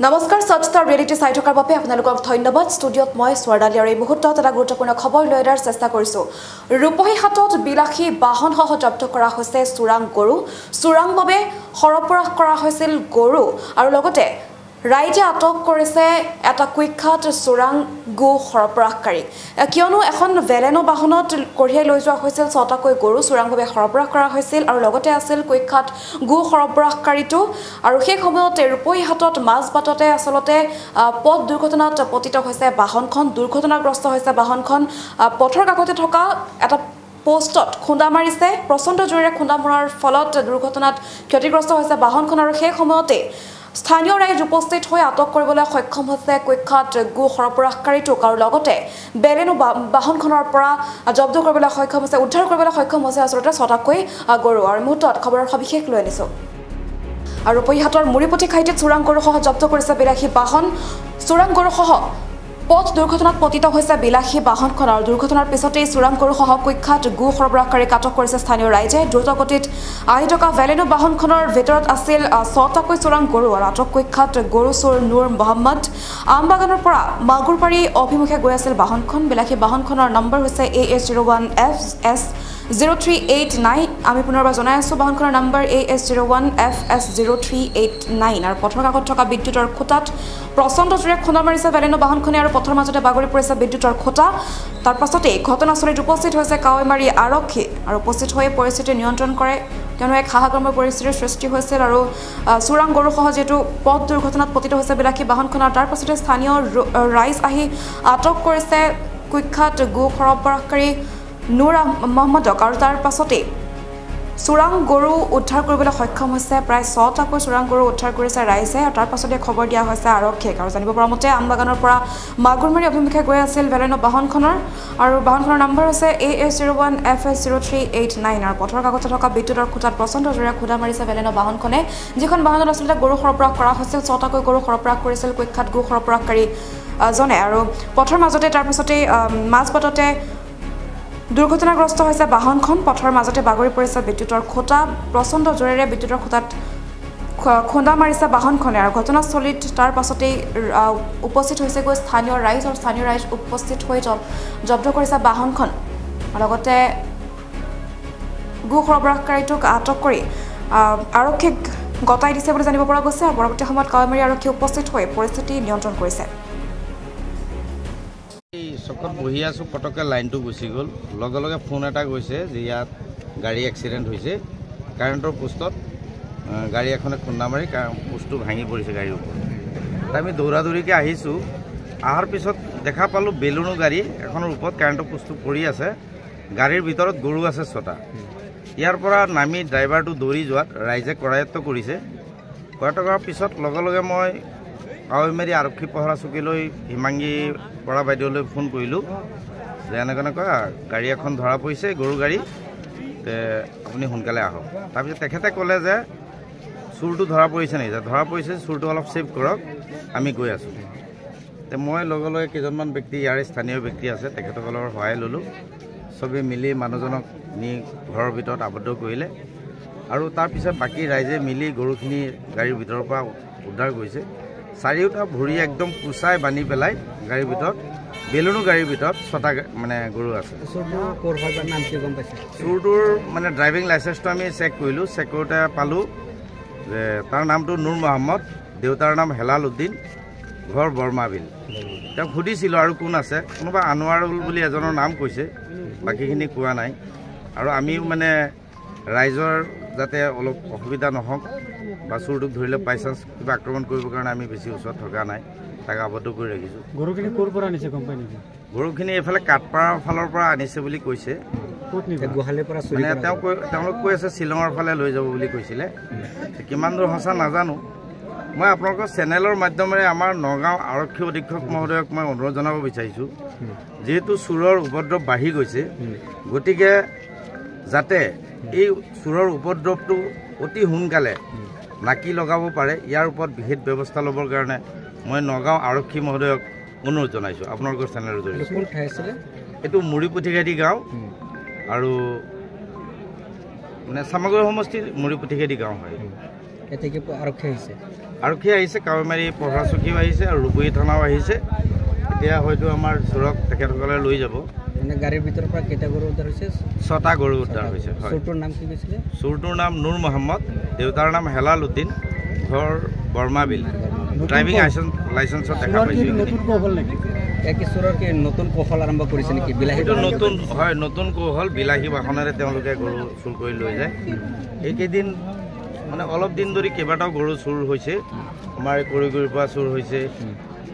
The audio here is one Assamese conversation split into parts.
নমস্কাৰ সচেতন ৰিয়েলিটি চাই থকাৰ বাবে আপোনালোকক ধন্যবাদ। ষ্টুডিঅ'ত মই স্বৰ্ণালী আৰু এই মুহূৰ্তত এটা গুৰুত্বপূৰ্ণ খবৰ লৈ অহাৰ চেষ্টা কৰিছোঁ। ৰূপহী হাতত বিলাসী বাহনসহ জব্দ কৰা হৈছে চোৰাং গৰু। চোৰাংভাৱে সৰবৰাহ কৰা হৈছিল গৰু আৰু লগতে ৰাইজে আটক কৰিছে এটা কুখ্যাত চোৰাং গো সৰবৰাহকাৰী। কিয়নো এখন ভেলেনো বাহনত কঢ়িয়াই লৈ যোৱা হৈছিল ৬টাকৈ গৰু চোৰাংভাৱে সৰবৰাহ কৰা হৈছিল আৰু লগতে আছিল কুখ্যাত গো সৰবৰাহকাৰীটো। আৰু সেই সময়তে ৰূপহী হাতত মাজবাটতে আচলতে পথ দুৰ্ঘটনাত পতিত হৈছে বাহনখন। দুৰ্ঘটনাগ্ৰস্ত হৈছে বাহনখন। পথৰ কাষতে থকা এটা পোষ্টত খুন্দা মাৰিছে। প্ৰচণ্ড জোৰেৰে খুন্দা মৰাৰ ফলত দুৰ্ঘটনাত ক্ষতিগ্ৰস্ত হৈছে বাহনখন আৰু সেই সময়তে স্থানীয় ৰাইজ উপস্থিত হৈ আটক কৰিবলৈ সক্ষম হৈছে কুখ্যাত গো সৰবৰাহকাৰীটোক আৰু লগতে বেলেনো বাহনখনৰ পৰা জব্দ কৰিবলৈ সক্ষম হৈছে, উদ্ধাৰ কৰিবলৈ সক্ষম হৈছে আচলতে ৬টাকৈ গৰু। আৰু মুহূৰ্তত খবৰৰ সবিশেষ লৈ আনিছোঁ। আৰু ৰূপহীহাটৰ মুৰিপুঠি ঘাইটিত চোৰাং গৰুসহ জব্দ কৰিছে বিলাসী বাহন। চোৰাং গৰুসহ পথ দুৰ্ঘটনাত পতিত হৈছে বিলাসী বাহনখন আৰু দুৰ্ঘটনাৰ পিছতেই চোৰাং গৰুসহ কুখ্যাত গো সৰবৰাহকাৰীক আটক কৰিছে স্থানীয় ৰাইজে। দ্ৰুতগতিত আহি থকা ভেলেনো বাহনখনৰ ভিতৰত আছিল ৬টাকৈ চোৰাং গৰু আৰু আটক কুখ্যাত গৰু চোৰ নুৰ মহম্মদ। আমবাগানৰ পৰা মাগুৰবাৰী অভিমুখে গৈ আছিল বাহনখন। বিলাসী বাহনখনৰ নম্বৰ হৈছে AS01FS0389। আমি পুনৰবাৰ জনাই আছোঁ বাহনখনৰ নম্বৰ AS01FS0389। আৰু পথৰ কাষত থকা বিদ্যুতৰ খুঁটাত প্ৰচণ্ড জোৰে খুন্দা মাৰিছে ভেলেনো বাহনখনে আৰু পথৰ মাজতে বাগৰি পৰিছে বিদ্যুতৰ খুঁটা। তাৰ পাছতেই ঘটনাস্থলীত উপস্থিত হৈছে কাৱৈমাৰী আৰক্ষী আৰু উপস্থিত হৈ পৰিস্থিতি নিয়ন্ত্ৰণ কৰে। কিয়নো এক হাহাকাৰময় পৰিস্থিতিৰ সৃষ্টি হৈছিল আৰু চোৰাং গৰুসহ যিহেতু পথ দুৰ্ঘটনাত পতিত হৈছে বিলাসী বাহনখনৰ, তাৰ পাছতে স্থানীয় ৰাইজ আহি আটক কৰিছে কুখ্যাত গো সৰবৰাহকাৰী নুৰ মহম্মদক আৰু তাৰ পাছতেই চোৰাং গৰু উদ্ধাৰ কৰিবলৈ সক্ষম হৈছে। প্ৰায় ৬টাকৈ চোৰাং গৰু উদ্ধাৰ কৰিছে ৰাইজে আৰু তাৰ পাছতে খবৰ দিয়া হৈছে আৰক্ষীক। আৰু জানিব পৰা মতে আমবাগানৰ পৰা মাগুৰমাৰী অভিমুখে গৈ আছিল ভেলেনো বাহনখনৰ আৰু বাহনখনৰ নম্বৰ হৈছে AS01FS0389। আৰু পথৰ কাষতে থকা বিদ্যুতৰ খুঁটাত প্ৰচণ্ড জোৰে খুন্দা মাৰিছে ভেলেনো বাহনখনে, যিখন বাহনত আচলতে গৰু সৰবৰাহ কৰা হৈছিল। ৬টাকৈ গৰু সৰবৰাহ কৰিছিল কুখ্যাত গো সৰবৰাহকাৰী জনে আৰু পথৰ মাজতে তাৰ পাছতেই মাজবাটতে দুৰ্ঘটনাগ্ৰস্ত হৈছে বাহনখন। পথৰ মাজতে বাগৰি পৰিছে বিদ্যুতৰ খুঁটা। প্ৰচণ্ড জোৰেৰে বিদ্যুতৰ খুঁটাত খুন্দা মাৰিছে বাহনখনে আৰু ঘটনাস্থলীত তাৰ পাছতেই উপস্থিত হৈছেগৈ স্থানীয় ৰাইজ আৰু স্থানীয় ৰাইজ উপস্থিত হৈ জব্দ কৰিছে বাহনখন। লগতে গো সৰবৰাহকাৰীটোক আটক কৰি আৰক্ষীক গতাই দিছে বুলি জানিব পৰা গৈছে। আৰু পৰৱৰ্তী সময়ত কাৱৈমাৰী আৰক্ষী উপস্থিত হৈ পৰিস্থিতি নিয়ন্ত্ৰণ কৰিছে। চকত বহি আছোঁ, পটককৈ লাইনটো গুচি গ'ল। লগে লগে ফোন এটা গৈছে যে ইয়াত গাড়ী এক্সিডেণ্ট হৈছে। কাৰেণ্টৰ পোষ্টত গাড়ী এখনে খুন্দা মাৰি পোষ্টটো ভাঙি পৰিছে গাড়ীৰ ওপৰত। আমি দৌৰা দৌৰিকৈ আহিছোঁ। অহাৰ পিছত দেখা পালোঁ বেলুনো গাড়ী এখনৰ ওপৰত কাৰেণ্টৰ পোষ্টটো পৰি আছে। গাড়ীৰ ভিতৰত গৰু আছে ৬টা। ইয়াৰ পৰা নামি ড্ৰাইভাৰটো দৌৰি যোৱাত ৰাইজে কৰায়ত্ব কৰিছে। কৰায়ত্ব কৰাৰ পিছত লগে লগে মই কাৱৈমাৰী আৰক্ষী পহৰা চকীলৈ হিমাংগী বৰা বাইদেউলৈ ফোন কৰিলোঁ যে এনেকুৱা গাড়ী এখন ধৰা পৰিছে, গৰু গাড়ী, আপুনি সোনকালে আহক। তাৰপিছত তেখেতে ক'লে যে চোৰটো ধৰা পৰিছে নেকি? ধৰা পৰিছে, চোৰটো অলপ ছেভ কৰক, আমি গৈ আছোঁ। মই লগে লগে কেইজনমান ব্যক্তি, ইয়াৰে স্থানীয় ব্যক্তি আছে, তেখেতসকলৰ সহায় ল'লোঁ। চবেই মিলি মানুহজনক নি ঘৰৰ ভিতৰত আবদ্ধ কৰিলে আৰু তাৰপিছত বাকী ৰাইজে মিলি গৰুখিনি গাড়ীৰ ভিতৰৰ পৰা উদ্ধাৰ কৰিছে। চাৰিওটা ভৰি একদম কুচাই বান্ধি পেলাই গাড়ীৰ ভিতৰত, বেলুনো গাড়ীৰ ভিতৰত ৬টা মানে গৰু আছে। চোৰটোৰ মানে ড্ৰাইভিং লাইচেঞ্চটো আমি চেক কৰিলোঁ। চেক কৰোঁতে পালোঁ যে তাৰ নামটো নুৰ মহম্মদ, দেউতাৰ নাম হেলাল উদ্দিন, ঘৰ বৰমাবিল। তেওঁক সুধিছিলোঁ আৰু কোন আছে, কোনোবা আনোৱাৰুল বুলি এজনৰ নাম কৈছে, বাকীখিনি কোৱা নাই। আৰু আমিও মানে ৰাইজৰ যাতে অলপ অসুবিধা নহওক বা চোৰটোক ধৰিলে বাই চান্স কিবা আক্ৰমণ কৰিবৰ কাৰণে আমি বেছি ওচৰত থকা নাই, তাক আবদ্ধ কৰি ৰাখিছোঁ। গৰুখিনি ক'ৰ পৰা আনিছে গম পাই নেকি? গৰুখিনি এইফালে কাঠপাৰাৰ ফালৰ পৰা আনিছে বুলি কৈছে। মানে তেওঁলোক কৈ আছে শ্বিলঙৰ ফালে লৈ যাব বুলি কৈছিলে। কিমান দূৰ সঁচা নাজানো। মই আপোনালোকৰ চেনেলৰ মাধ্যমেৰে আমাৰ নগাঁও আৰক্ষী অধীক্ষক মহোদয়ক মই অনুৰোধ জনাব বিচাৰিছোঁ, যিহেতু চোৰৰ উপদ্ৰৱ বাঢ়ি গৈছে, গতিকে যাতে এই চোৰৰ উপদ্ৰৱটো অতি সোনকালে নাকি লগাব পাৰে, ইয়াৰ ওপৰত বিশেষ ব্যৱস্থা ল'বৰ কাৰণে মই নগাঁও আৰক্ষী মহোদয়ক অনুৰোধ জনাইছোঁ আপোনালোকৰ চেনেলৰ জৰিয়তে। এইটো মুৰিপুঠিঘাটি গাঁও আৰু মানে চামাগুৰি সমষ্টিৰ মুৰিপুঠিঘাটি গাঁও হয়। আৰক্ষী আহিছে। আৰক্ষী আহিছে, কাৱৈমাৰী পহৰা চকীও আহিছে আৰু ৰূপহী থানাও আহিছে। এতিয়া হয়তো আমাৰ চোৰক তেখেতসকলে লৈ যাব। মানে গাড়ীৰ ভিতৰৰ পৰা কেইটা গৰু উদ্ধাৰ হৈছে? 6টা গৰু উদ্ধাৰ হৈছে। চোৰটোৰ নাম কি কৈছিলে? চোৰটোৰ নাম নুৰ মহম্মদ, দেউতাৰ নাম হেলাল উদ্দিন, ঘৰ বৰ্মাবিল। ড্ৰাইভিং লাইচেন্সত দেখা পাইছোঁ। কি চোৰৰ কি নতুন কৌশল আৰম্ভ কৰিছে নেকি? বিলাহীটো নতুন কৌশল। বিলাহী বাহনেৰে তেওঁলোকে গৰু চুৰ কৰি লৈ যায়। এইকেইদিন মানে অলপ দিন ধৰি কেইবাটাও গৰু চুৰ হৈছে। আমাৰ কৰিগুৰিৰ পৰা চুৰ হৈছে,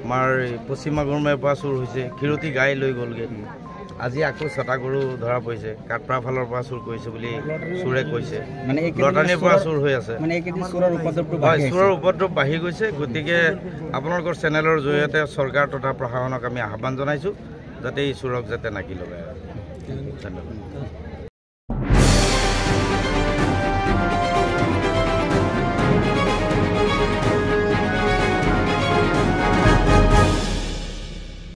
আমাৰ পশ্চিম মাগুৰমাৰীৰ পৰা চুৰ হৈছে, ক্ষীৰতী গাই লৈ গ'লগৈ। আজি আকৌ 6টা গৰু ধৰা পৰিছে। কাটপাৰা ফালৰ পৰা চুৰ কৰিছে বুলি চোৰে কৈছে। মানে লটানীৰ পৰা চুৰ হৈ আছে। মানে এইকেইদিন চোৰৰ উপদ্ৰৱ বাঢ়ি গৈছে। গতিকে আপোনালোকৰ চেনেলৰ জৰিয়তে চৰকাৰ তথা প্ৰশাসনক আমি আহ্বান জনাইছোঁ যাতে এই চোৰক যাতে নাকি লগায়। ধন্যবাদ।